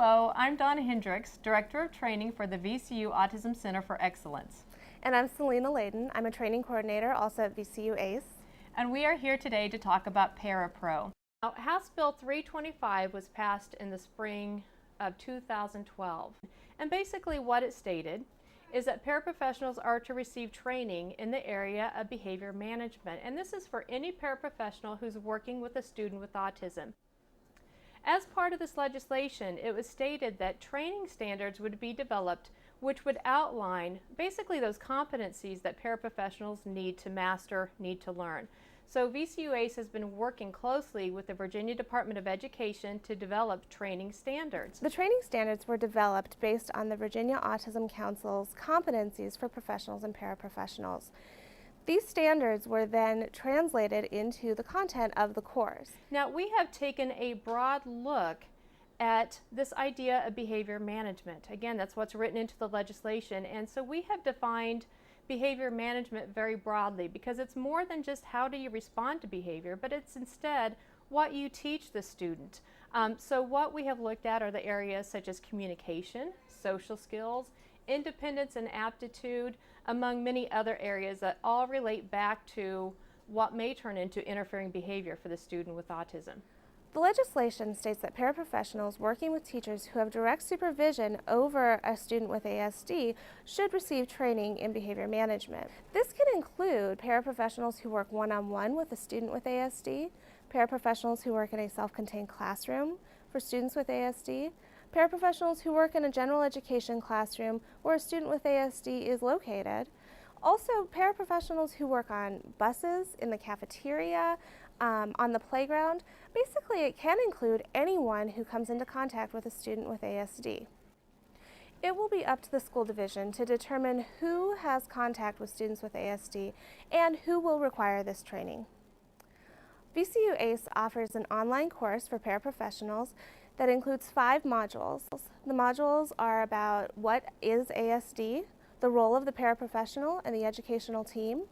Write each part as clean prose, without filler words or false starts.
Hello, I'm Donna Hendricks, Director of Training for the VCU Autism Center for Excellence. And I'm Selena Layden. I'm a training coordinator also at VCU-ACE. And we are here today to talk about Parapro. Now, House Bill 325 was passed in the spring of 2012. And basically what it stated is that paraprofessionals are to receive training in the area of behavior management. And this is for any paraprofessional who's working with a student with autism. As part of this legislation, it was stated that training standards would be developed which would outline basically those competencies that paraprofessionals need to master, need to learn. So VCU-ACE has been working closely with the Virginia Department of Education to develop training standards. The training standards were developed based on the Virginia Autism Council's competencies for professionals and paraprofessionals. These standards were then translated into the content of the course. Now, we have taken a broad look at this idea of behavior management. Again, that's what's written into the legislation, and so we have defined behavior management very broadly because it's more than just how do you respond to behavior, but it's instead what you teach the student. So what we have looked at are the areas such as communication, social skills, independence and aptitude, among many other areas that all relate back to what may turn into interfering behavior for the student with autism. The legislation states that paraprofessionals working with teachers who have direct supervision over a student with ASD should receive training in behavior management. This can include paraprofessionals who work one-on-one with a student with ASD, paraprofessionals who work in a self-contained classroom for students with ASD, paraprofessionals who work in a general education classroom where a student with ASD is located. Also, paraprofessionals who work on buses, in the cafeteria, on the playground. Basically, it can include anyone who comes into contact with a student with ASD. It will be up to the school division to determine who has contact with students with ASD and who will require this training. VCU-ACE offers an online course for paraprofessionals that includes 5 modules. The modules are about what is ASD, the role of the paraprofessional and the educational team,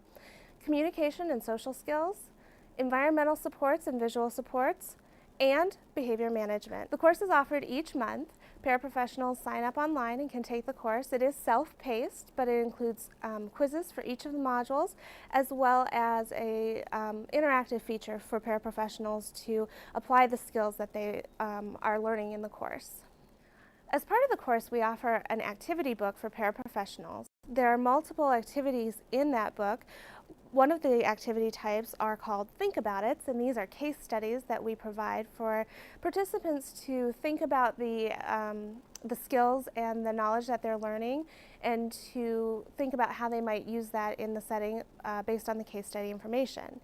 communication and social skills, environmental supports and visual supports, and behavior management. The course is offered each month. Paraprofessionals sign up online and can take the course. It is self-paced, but it includes quizzes for each of the modules, as well as a interactive feature for paraprofessionals to apply the skills that they are learning in the course. As part of the course, we offer an activity book for paraprofessionals. There are multiple activities in that book. One of the activity types are called Think About It, and these are case studies that we provide for participants to think about the skills and the knowledge that they're learning and to think about how they might use that in the setting based on the case study information.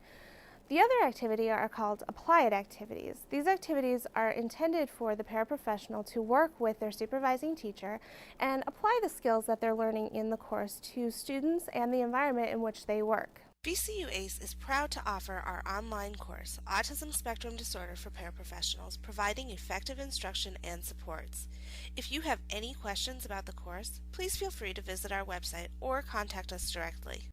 The other activity are called Apply It activities. These activities are intended for the paraprofessional to work with their supervising teacher and apply the skills that they're learning in the course to students and the environment in which they work. VCU-ACE is proud to offer our online course, Autism Spectrum Disorder for Paraprofessionals, providing effective instruction and supports. If you have any questions about the course, please feel free to visit our website or contact us directly.